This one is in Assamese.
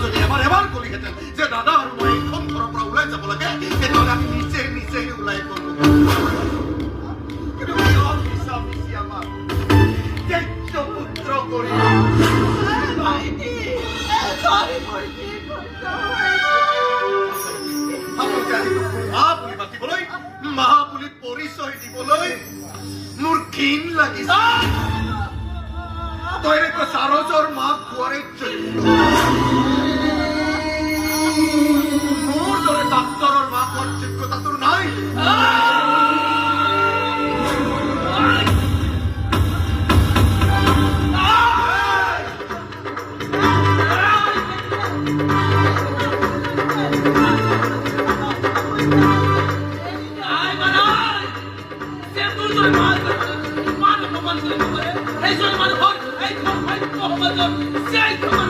যদি এবাৰ কলি হেঁতেন যে দাদা আৰু মই এইখন ঘৰৰ পৰা ওলাই যাব লাগে তেতিয়াহ'লে আমি নিজে ওলাই গ'লো কিন্তু মিছা মিছি আমাৰ ত্যায্য পুত্ৰ কৰি মহাপুলি মাতিবলৈ মহাপুলি পৰিচয় দিবলৈ মোৰ ঘিণ লাগিছে তই এনেকুৱা চাৰজৰ মাক খোৱাৰে মোৰ দৰে ডাক্তৰৰ মাক খোৱাৰ যোগ্যতা তোৰ নাই Hey,